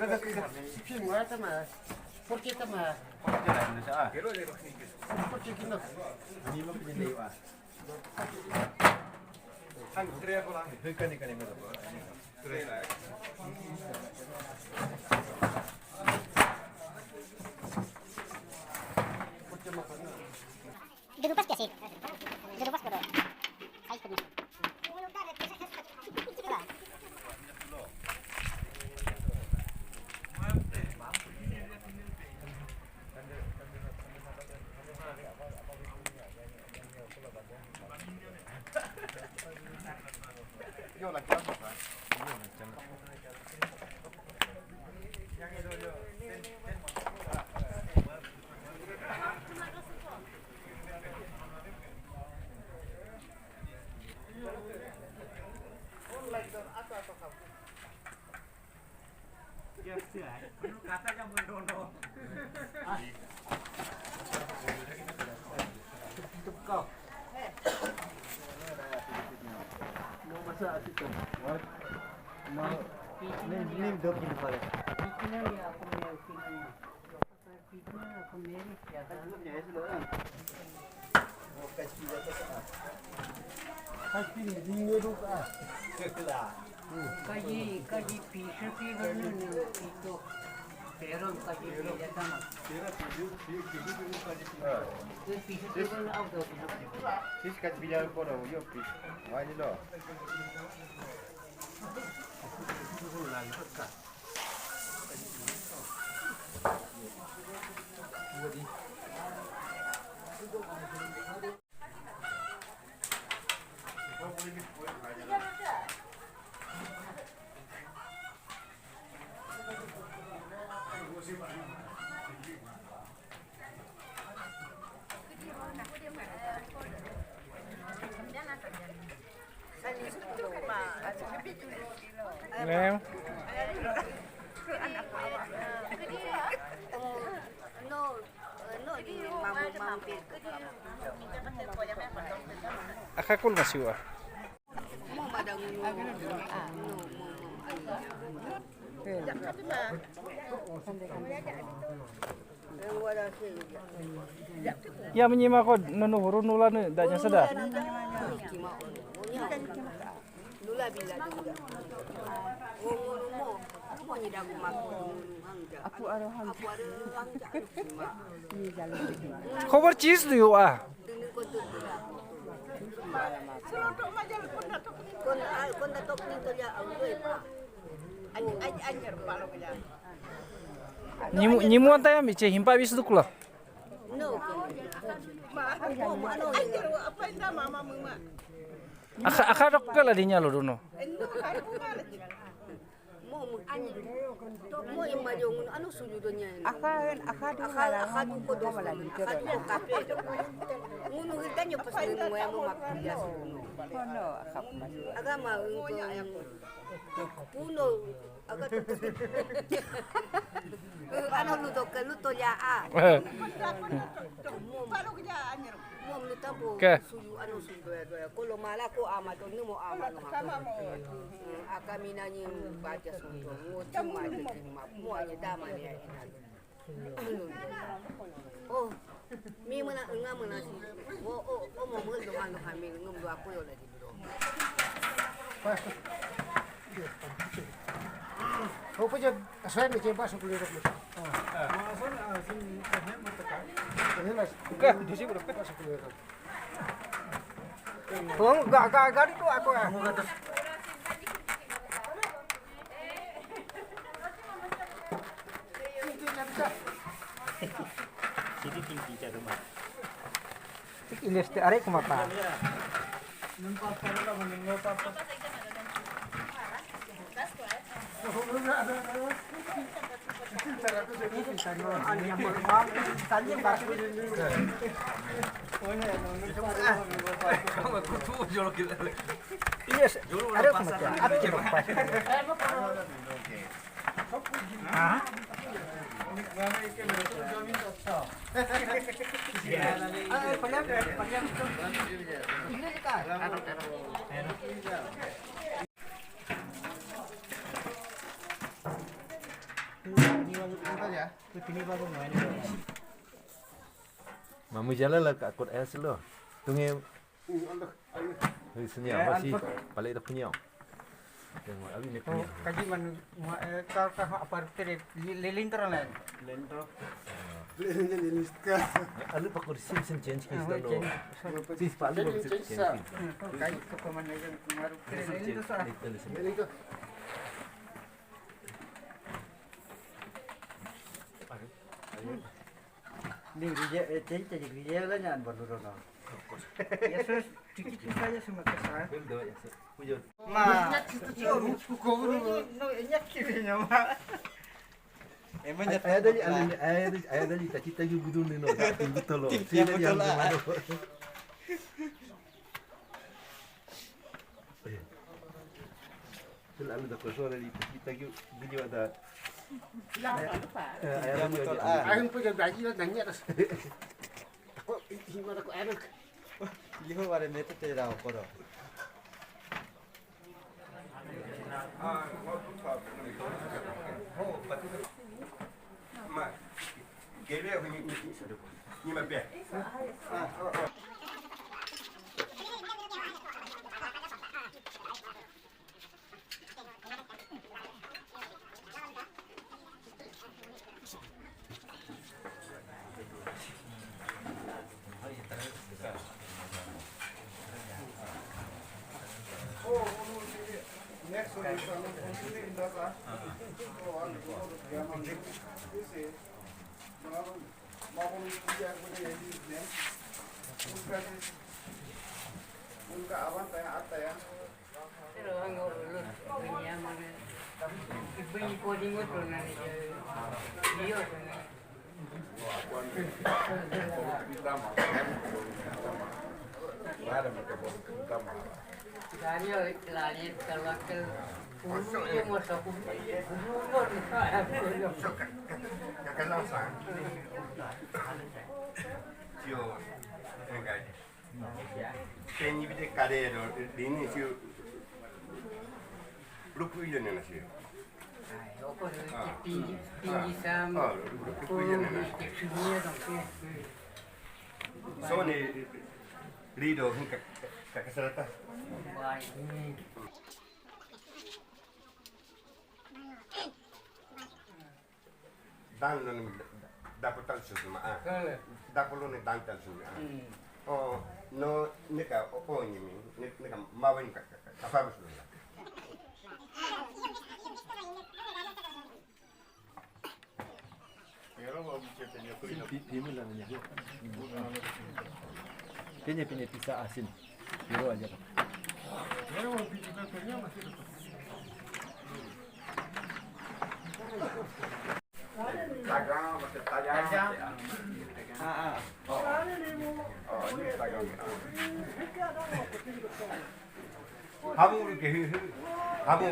Film mo tama. Porque tama. Porque kino. Hindi mo pinili pa. 한 그래야 보라. 그러니까 이거. 그래. Dirupas kasi. Dirupas ko do. Ay ko. Yo la quiero pasar. Katanya mendono. Tutup kau. Mau masak itu. Mau ini dok ini pare. Ini ya aku mau sini. Apa aku meri ya kan. Ya sudah. Mau kasih apa sah. Kasih ni dulu ah. Sudah. Kaji pisah itu peron kaji ya sama. Pisah peron auto. Sis kat bilang kono yo pis. Wani lo. Lem. Akakul masiwa. Ya menyimak kok nunuhurun nula nih, danya sedar. Nula bila juga. Mo ni dagu makul. Apu arohan. Apu arohan. Ni jalan. Khobar cheese diyo ah. Kon datok ni to ya auto pa. Anyer palo kaya. Nyimu antaya mi che himpa bis dukla. No. Anyer apa ina mama mama. Akadok kala dinya lo duno. Mo imayong ano sujudonya ini. Akadu ko do wala dito. Kape. Nguno kita nyo pas mo ya mo makilya suno. Kono akap mas. Agama puno aga ano luto ya a. Palo kaya anyer. Mo luta po suyu ano sudo ya. Kolo mala ko ama to ni mo ama no. Akamina ni baca sudo. Mo cuma mo anya dama ni ya. Oh, mi mana enggak mana sih. Oh mau mau dengan kami ngom dua aku yo lagi dulu. Oh punya saya ni cempa sepuluh ribu. Ini lah. Oke, di sini udah Pas sepuluh ribu. Oh, gak itu aku ya. Jadi tinggi jadi mah. Ini arek kumapa. Yes, ada kumapa. Hah? Mamu jalan lah kat kot es lo. Tungai senyap masih balik dah punya. Tengok abi ni punya. Kaji man kau apa lilin terang lain. Alu pakor sim change kes dono. Sis palu change. Kaji ke mana yang kemaru lilin tu sah. Ni dia change jadi dia lah nyan baru dono. Yesus cuci saja semua kesal. Pujud. Ma, no nyak kirinya ma. Emang Ayah tadi tak cita juga betul ni no. Betul lo. Sila yang mana? Selalu dah kosong dari kita juga video ada. Ayah betul ah. Ayah pun jadi lagi lah nanya dah. Aku gimana aku ada. Liho bare mete te rao koro. Pero ang ulus niya mga ibig ko din mo to na niyo na. Dari lari kalau ke puluh yang masuk puluh Penny bide carero, l'inizio Lupuio nella sera. Opo pingi sam. Lupuio nella sera. Sono rido kakasalata. Dan dapat tal semua. Dapat lo ne dan tal semua. Oh, no, nika opo ni nika mawin kapabus lo. Pimul lah nanya. Punya pisah asin. Biro aja. Tagang masih tajam. Oh, ini tagang. Kamu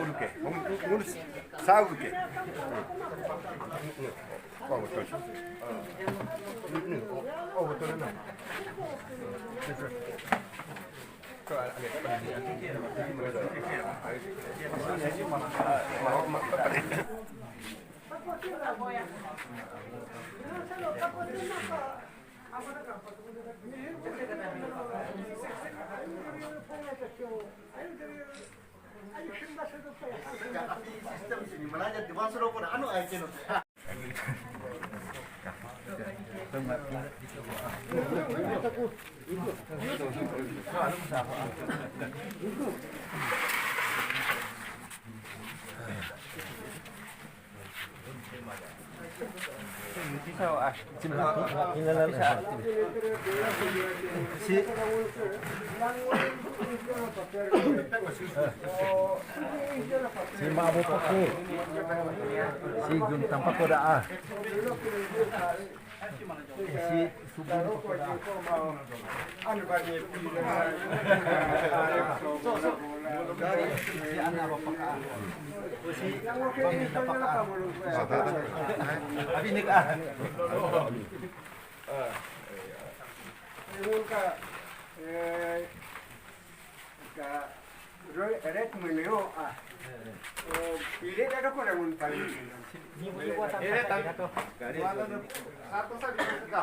uruke, ngurus saya uruke. Oh betul. Oh betul ni. Sistem sini mana aja di masuk pun anu aja no. Si mabuk pakai. Si gun tanpa koda ah. Si subur koda. Anu bagi Si anak bapak. Si pamilya bapak. Abi nik ah. red meneo ah. Pilih ada kau yang paling. Ini buat apa? Satu saja.